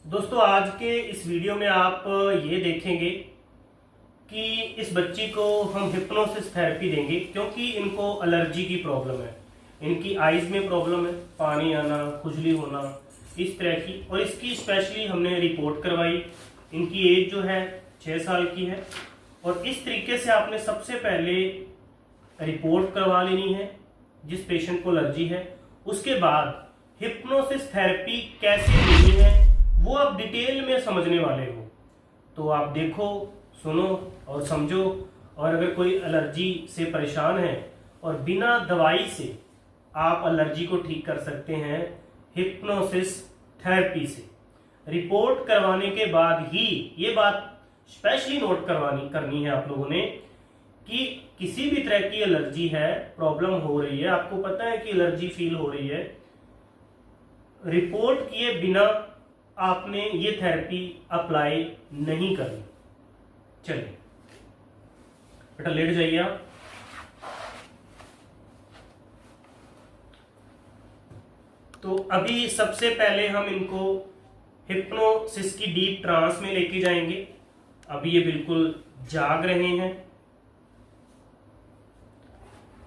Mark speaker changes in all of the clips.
Speaker 1: दोस्तों आज के इस वीडियो में आप ये देखेंगे कि इस बच्ची को हम हिप्नोसिस थेरेपी देंगे क्योंकि इनको एलर्जी की प्रॉब्लम है। इनकी आइज़ में प्रॉब्लम है, पानी आना, खुजली होना, इस तरह की। और इसकी स्पेशली हमने रिपोर्ट करवाई। इनकी एज जो है 6 साल की है। और इस तरीके से आपने सबसे पहले रिपोर्ट करवा लेनी है जिस पेशेंट को एलर्जी है। उसके बाद हिप्नोसिस थेरेपी कैसे देनी है वो आप डिटेल में समझने वाले हो। तो आप देखो, सुनो और समझो। और अगर कोई एलर्जी से परेशान है और बिना दवाई से आप एलर्जी को ठीक कर सकते हैं हिप्नोसिस थेरेपी से। रिपोर्ट करवाने के बाद ही ये बात स्पेशली नोट करनी है आप लोगों ने कि किसी भी तरह की एलर्जी है, प्रॉब्लम हो रही है, आपको पता है कि एलर्जी फील हो रही है, रिपोर्ट किए बिना आपने ये थेरेपी अप्लाई नहीं करनी। चलिए बेटा लेट जाइए आप। तो अभी सबसे पहले हम इनको हिप्नोसिस की डीप ट्रांस में लेके जाएंगे। अभी ये बिल्कुल जाग रहे हैं।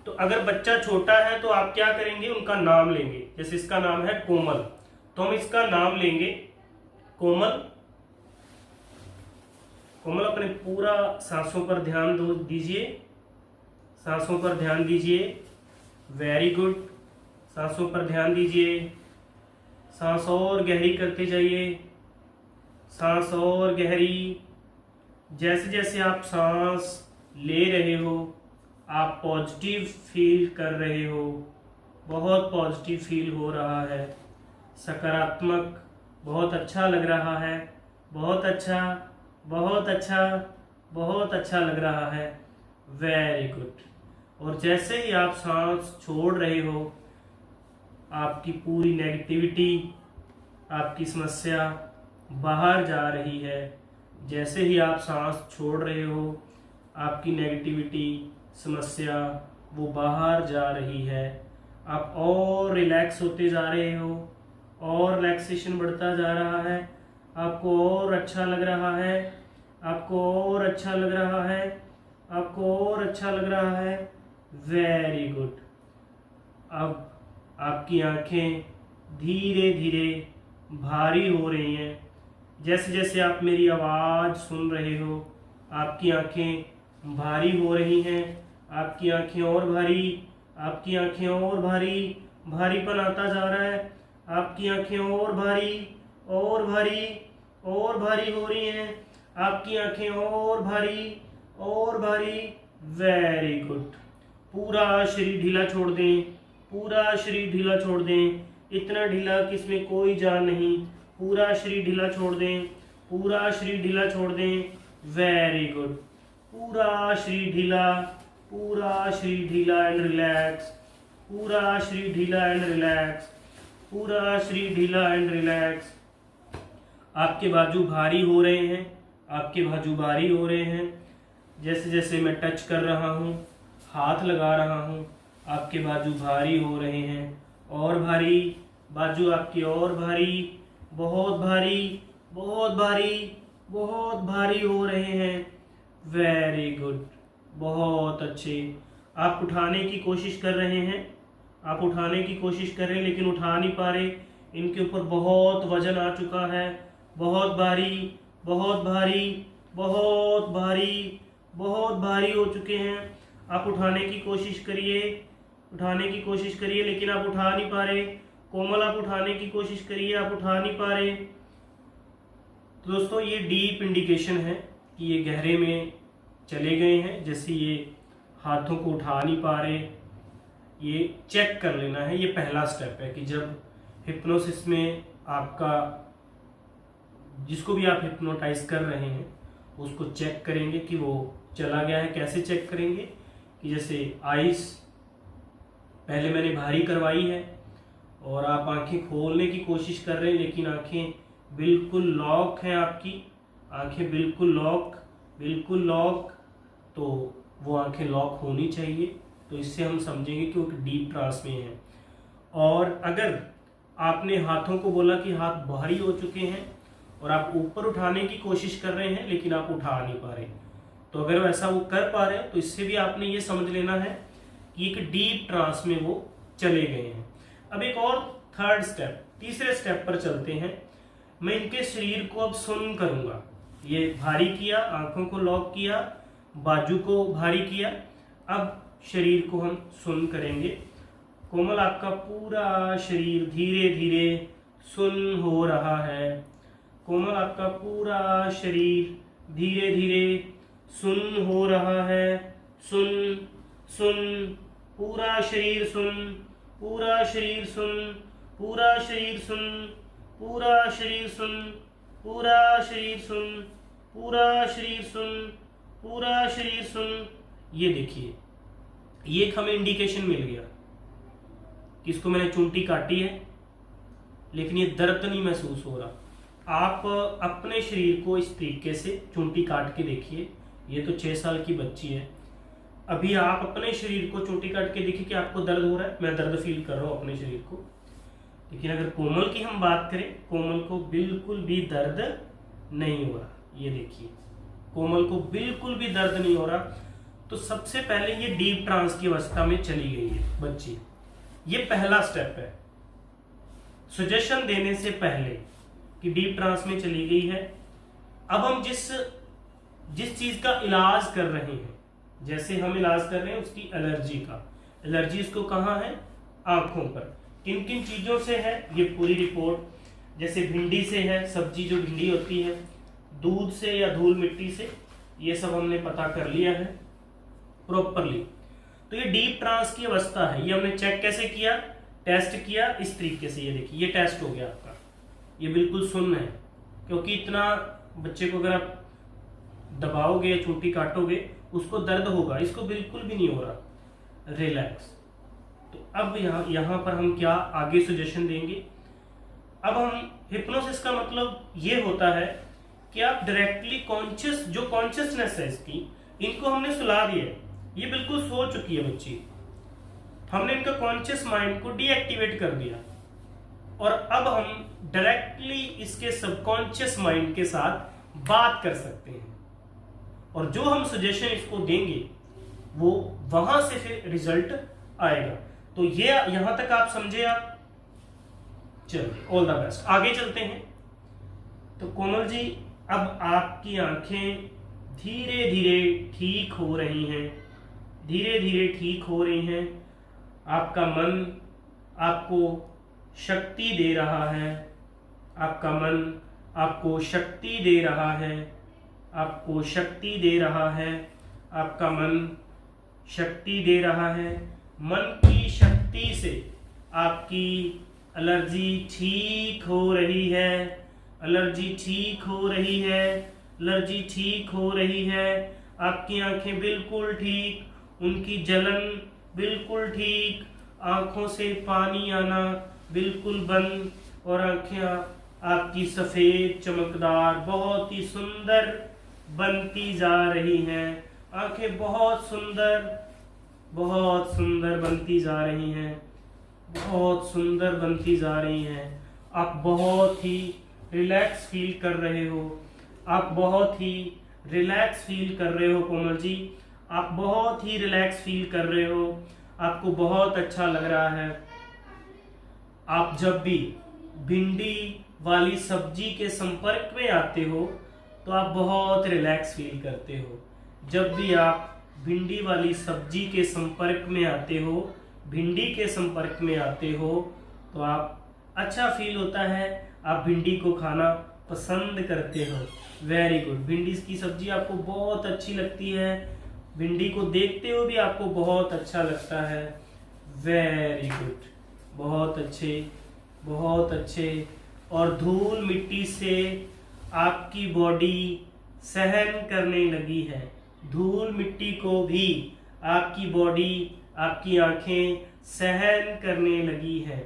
Speaker 1: तो अगर बच्चा छोटा है तो आप क्या करेंगे, उनका नाम लेंगे। जैसे इसका नाम है कोमल, तो हम इसका नाम लेंगे कोमल। कोमल अपने पूरा सांसों पर ध्यान दीजिए, सांसों पर ध्यान दीजिए। वेरी गुड, सांसों पर ध्यान दीजिए। सांस और गहरी करते जाइए, सांस और गहरी। जैसे जैसे आप सांस ले रहे हो आप पॉजिटिव फील कर रहे हो, बहुत पॉजिटिव फील हो रहा है, सकारात्मक, बहुत अच्छा लग रहा है, बहुत अच्छा, बहुत अच्छा, बहुत अच्छा लग रहा है। Very good. और जैसे ही आप सांस छोड़ रहे हो आपकी पूरी नेगेटिविटी, आपकी समस्या बाहर जा रही है। जैसे ही आप सांस छोड़ रहे हो आपकी नेगेटिविटी, समस्या वो बाहर जा रही है। आप और रिलैक्स होते जा रहे हो और रिलैक्सेशन बढ़ता जा रहा है। आपको और अच्छा लग रहा है, आपको और अच्छा लग रहा है, आपको और अच्छा लग रहा है। Very good. अब आपकी आंखें धीरे धीरे भारी हो रही हैं। जैसे जैसे आप मेरी आवाज़ सुन रहे हो आपकी आंखें भारी हो रही हैं। आपकी आंखें और भारी, आपकी आंखें और भारी, भारीपन आता जा रहा है। आपकी आंखें और भारी और भारी और भारी हो रही हैं। आपकी आंखें और भारी और भारी। Very good. पूरा शरीर ढीला छोड़ दें, पूरा शरीर ढीला छोड़ दें। इतना ढीला कि इसमें कोई जान नहीं। पूरा शरीर ढीला छोड़ दें, पूरा शरीर ढीला छोड़ दें। Very good. पूरा शरीर ढीला, पूरा शरीर ढीला एंड रिलैक्स, पूरा शरीर ढीला एंड रिलैक्स, पूरा शरीर ढीला एंड रिलैक्स। आपके बाजू भारी हो रहे हैं, आपके बाजू भारी हो रहे हैं। जैसे जैसे मैं टच कर रहा हूँ, हाथ लगा रहा हूँ, आपके बाजू भारी हो रहे हैं और भारी। बाजू आपके और भारी, बहुत भारी, बहुत भारी, बहुत भारी हो रहे हैं। वेरी गुड, बहुत अच्छे। आप उठाने की कोशिश कर रहे हैं, आप उठाने की कोशिश कर रहे हैं लेकिन उठा नहीं पा रहे। इनके ऊपर बहुत वजन आ चुका है, बहुत भारी, बहुत भारी, बहुत भारी, बहुत भारी हो चुके हैं। आप उठाने की कोशिश करिए, उठाने की कोशिश करिए लेकिन आप उठा नहीं पा रहे। कोमल आप उठाने की कोशिश करिए, आप उठा नहीं पा रहे। तो दोस्तों ये डीप इंडिकेशन है कि ये गहरे में चले गए हैं। जैसे ये हाथों को उठा नहीं पा रहे, ये चेक कर लेना है। ये पहला स्टेप है कि जब हिप्नोसिस में आपका, जिसको भी आप हिप्नोटाइज कर रहे हैं उसको चेक करेंगे कि वो चला गया है। कैसे चेक करेंगे कि जैसे आइस पहले मैंने भारी करवाई है और आप आंखें खोलने की कोशिश कर रहे हैं लेकिन आंखें बिल्कुल लॉक हैं, आपकी आंखें बिल्कुल लॉक, बिल्कुल लॉक। तो वो आंखें लॉक होनी चाहिए। तो इससे हम समझेंगे कि वो डीप ट्रांस में है। और अगर आपने हाथों को बोला कि हाथ भारी हो चुके हैं और आप ऊपर उठाने की कोशिश कर रहे हैं लेकिन आप उठा नहीं पा रहे। तो अगर वैसा वो कर पा रहे हैं तो इससे भी आपने ये समझ लेना है कि एक डीप ट्रांस में वो चले गए हैं। अब एक और थर्ड स्टेप, तीसरे स्टेप पर चलते हैं। मैं इनके शरीर को अब सुन्न करूंगा। ये भारी किया, आंखों को लॉक किया, बाजू को भारी किया, अब शरीर को हम सुन्न करेंगे। कोमल, आपका पूरा शरीर धीरे धीरे सुन्न हो रहा है। कोमल, आपका पूरा शरीर धीरे धीरे सुन्न हो रहा है। सुन सुन, पूरा शरीर सुन, पूरा शरीर सुन, पूरा शरीर सुन, पूरा शरीर सुन, पूरा शरीर सुन, पूरा शरीर सुन, पूरा शरीर सुन। ये देखिए, ये एक हमें इंडिकेशन मिल गया कि इसको मैंने चूंटी काटी है लेकिन ये दर्द नहीं महसूस हो रहा। आप अपने शरीर को इस तरीके से चूंटी काट के देखिए। ये तो 6 साल की बच्ची है। अभी आप अपने शरीर को चोटी काट के देखिए कि आपको दर्द हो रहा है। मैं दर्द फील कर रहा हूँ अपने शरीर को। लेकिन अगर कोमल की हम बात करें, कोमल को बिल्कुल भी दर्द नहीं हो रहा। ये देखिए, कोमल को बिल्कुल भी दर्द नहीं हो रहा। तो सबसे पहले ये डीप ट्रांस की अवस्था में चली गई है बच्ची। ये पहला स्टेप है सजेशन देने से पहले कि डीप ट्रांस में चली गई है। अब हम जिस चीज का इलाज कर रहे हैं, जैसे हम इलाज कर रहे हैं उसकी एलर्जी का, एलर्जी इसको कहाँ है? आंखों पर। किन किन चीजों से है ये पूरी रिपोर्ट, जैसे भिंडी से है, सब्जी जो भिंडी होती है, दूध से या धूल मिट्टी से, ये सब हमने पता कर लिया है प्रॉपरली। तो ये डीप ट्रांस की अवस्था है। ये हमने चेक कैसे किया? टेस्ट किया इस तरीके से। ये देखिए, ये टेस्ट हो गया आपका। ये बिल्कुल सुन्न है, क्योंकि इतना बच्चे को अगर आप दबाओगे, चोटी काटोगे, उसको दर्द होगा। इसको बिल्कुल भी नहीं हो रहा, रिलैक्स। तो अब यहाँ पर हम क्या आगे सजेशन देंगे? अब हम हिप्नोसिस का मतलब ये होता है कि आप डायरेक्टली कॉन्शियस, जो कॉन्शियसनेस है इसकी, इनको हमने सुला दिया है। ये बिल्कुल सो चुकी है बच्ची। हमने इनका कॉन्शियस माइंड को डीएक्टिवेट कर दिया और अब हम डायरेक्टली इसके सबकॉन्शियस माइंड के साथ बात कर सकते हैं और जो हम सजेशन इसको देंगे वो वहां से फिर रिजल्ट आएगा। तो ये यहां तक आप समझे आप? चलिए, ऑल द बेस्ट। आगे चलते हैं। तो कोमल जी, अब आपकी आंखें धीरे धीरे ठीक हो रही हैं, धीरे धीरे ठीक हो रही हैं। आपका मन आपको शक्ति दे रहा है, आपका मन आपको शक्ति दे रहा है, आपको शक्ति दे रहा है, आपका मन शक्ति दे रहा है। मन की शक्ति से आपकी एलर्जी ठीक हो रही है, एलर्जी ठीक हो रही है, एलर्जी ठीक हो रही है। आपकी आंखें बिल्कुल ठीक, उनकी जलन बिल्कुल ठीक, आंखों से पानी आना बिल्कुल बंद और आंखें आपकी सफ़ेद चमकदार बहुत ही सुंदर बनती जा रही हैं। आंखें बहुत सुंदर बनती जा रही हैं, बहुत सुंदर बनती जा रही हैं। आप बहुत ही रिलैक्स फील कर रहे हो, आप बहुत ही रिलैक्स फील कर रहे हो कोमल जी, आप बहुत ही रिलैक्स फील कर रहे हो। आपको बहुत अच्छा लग रहा है। आप जब भी भिंडी वाली सब्जी के संपर्क में आते हो तो आप बहुत रिलैक्स फील करते हो। जब भी आप भिंडी वाली सब्जी के संपर्क में आते हो, भिंडी के संपर्क में आते हो, तो आप अच्छा फील होता है, आप भिंडी को खाना पसंद करते हो। Very good. भिंडी की सब्जी आपको बहुत अच्छी लगती है, भिंडी को देखते हुए भी आपको बहुत अच्छा लगता है। वेरी गुड, बहुत अच्छे, बहुत अच्छे। और धूल मिट्टी से आपकी बॉडी सहन करने लगी है, धूल मिट्टी को भी आपकी बॉडी, आपकी आंखें सहन करने लगी है,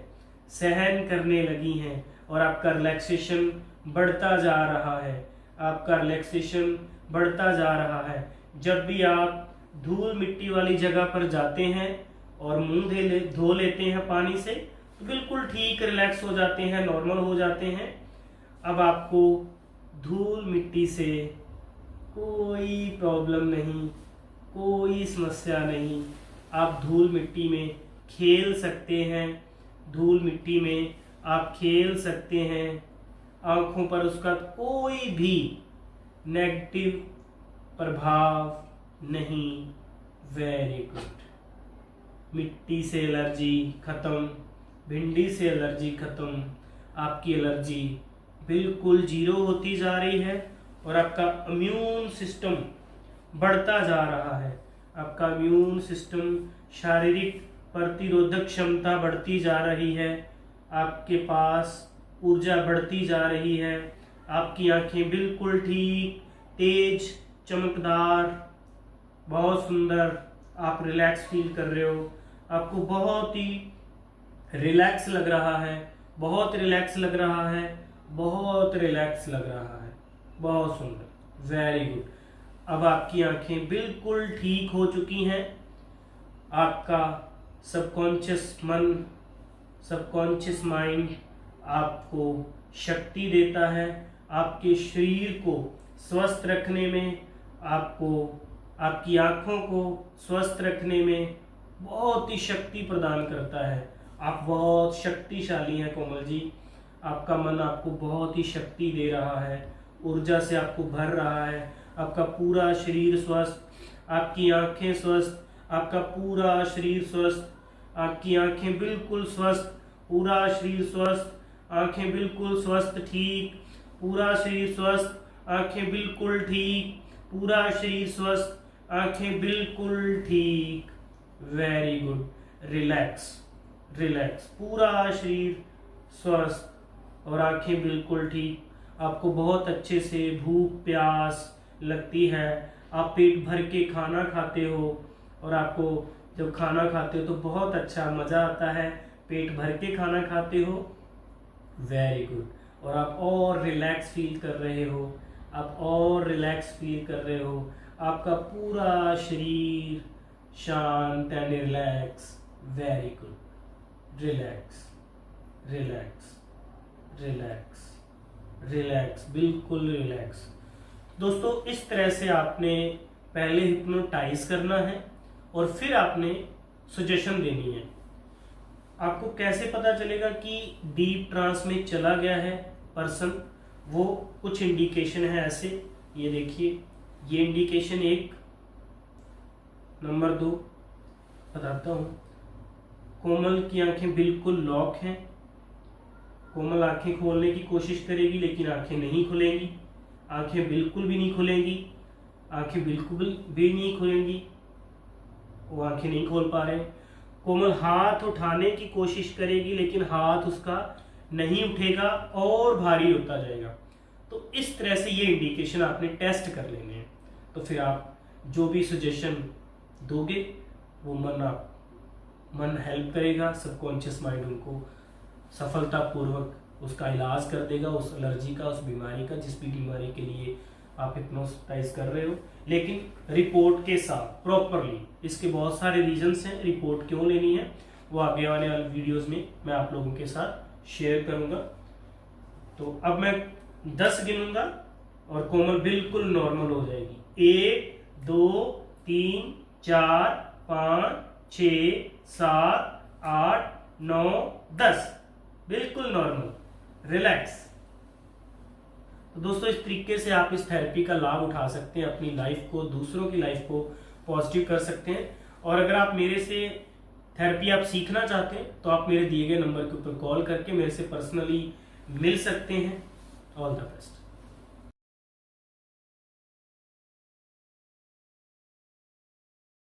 Speaker 1: सहन करने लगी हैं। और आपका रिलैक्सेशन बढ़ता जा रहा है, आपका रिलैक्सेशन बढ़ता जा रहा है। जब भी आप धूल मिट्टी वाली जगह पर जाते हैं और मुंह धो लेते हैं पानी से, तो बिल्कुल ठीक रिलैक्स हो जाते हैं, नॉर्मल हो जाते हैं। अब आपको धूल मिट्टी से कोई प्रॉब्लम नहीं, कोई समस्या नहीं। आप धूल मिट्टी में खेल सकते हैं, धूल मिट्टी में आप खेल सकते हैं। आँखों पर उसका कोई भी नेगेटिव प्रभाव नहीं। Very good. मिट्टी से एलर्जी खत्म, भिंडी से एलर्जी खत्म। आपकी एलर्जी बिल्कुल जीरो होती जा रही है और आपका इम्यून सिस्टम बढ़ता जा रहा है। आपका इम्यून सिस्टम, शारीरिक प्रतिरोधक क्षमता बढ़ती जा रही है। आपके पास ऊर्जा बढ़ती जा रही है। आपकी आंखें बिल्कुल ठीक, तेज, चमकदार, बहुत सुंदर। आप रिलैक्स फील कर रहे हो। आपको बहुत ही रिलैक्स लग रहा है, बहुत रिलैक्स लग रहा है, बहुत रिलैक्स लग रहा है। बहुत सुंदर, वेरी गुड। अब आपकी आंखें बिल्कुल ठीक हो चुकी हैं। आपका सबकॉन्शियस मन, सबकॉन्शियस माइंड आपको शक्ति देता है। आपके शरीर को स्वस्थ रखने में, आपको आपकी आँखों को स्वस्थ रखने में बहुत ही शक्ति प्रदान करता है। आप बहुत शक्तिशाली हैं कोमल जी। आपका मन आपको बहुत ही शक्ति दे रहा है, ऊर्जा से आपको भर रहा है। आपका पूरा शरीर स्वस्थ, आपकी आंखें स्वस्थ, आपका पूरा शरीर स्वस्थ, आपकी आंखें बिल्कुल स्वस्थ, पूरा शरीर स्वस्थ, आंखें बिल्कुल स्वस्थ, ठीक, पूरा शरीर स्वस्थ, आंखें बिल्कुल ठीक, पूरा शरीर स्वस्थ, आंखें बिल्कुल ठीक। Very good. रिलैक्स, रिलैक्स, पूरा शरीर स्वस्थ और आंखें बिल्कुल ठीक। आपको बहुत अच्छे से भूख प्यास लगती है। आप पेट भर के खाना खाते हो और आपको जब खाना खाते हो तो बहुत अच्छा मज़ा आता है। पेट भर के खाना खाते हो। Very good. और आप और रिलैक्स फील कर रहे हो, आप और रिलैक्स फील कर रहे हो। आपका पूरा शरीर शांत and relax. Very good. Relax, relax, relax, relax, बिल्कुल रिलैक्स। दोस्तों, इस तरह से आपने पहले हिप्नोटाइज करना है और फिर आपने सजेशन देनी है। आपको कैसे पता चलेगा कि डीप ट्रांस में चला गया है पर्सन? वो कुछ इंडिकेशन है ऐसे, ये देखिए, ये इंडिकेशन 1। नंबर 2 बताता हूँ। कोमल की आंखें बिल्कुल लॉक हैं। कोमल आंखें खोलने की कोशिश करेगी लेकिन आंखें नहीं खुलेंगी। आंखें बिल्कुल भी नहीं खुलेंगी, आंखें बिल्कुल भी नहीं खुलेंगी, वो आंखें नहीं खोल पा रहे। कोमल हाथ उठाने की कोशिश करेगी लेकिन हाथ उसका नहीं उठेगा और भारी होता जाएगा। तो इस तरह से ये इंडिकेशन आपने टेस्ट कर लेने हैं। तो फिर आप जो भी सजेशन दोगे वो मन हेल्प करेगा, सबकॉन्शियस माइंड उनको सफलतापूर्वक उसका इलाज कर देगा, उस एलर्जी का, उस बीमारी का, जिस भी बीमारी के लिए आप हिप्नोटाइज कर रहे हो। लेकिन रिपोर्ट के साथ प्रॉपरली। इसके बहुत सारे रीजंस हैं रिपोर्ट क्यों लेनी है, वो आगे आने वाले वीडियोस में मैं आप लोगों के साथ शेयर करूंगा। तो अब मैं 10 गिनूंगा और कोमल बिल्कुल नॉर्मल हो जाएगी। 1 2 3 4 5 6 7 8 9 10, बिल्कुल नॉर्मल, रिलैक्स। तो दोस्तों, इस तरीके से आप इस थेरेपी का लाभ उठा सकते हैं, अपनी लाइफ को, दूसरों की लाइफ को पॉजिटिव कर सकते हैं। और अगर आप मेरे से थेरेपी आप सीखना चाहते हैं तो आप मेरे दिए गए नंबर के ऊपर कॉल करके मेरे से पर्सनली मिल सकते हैं। All the best.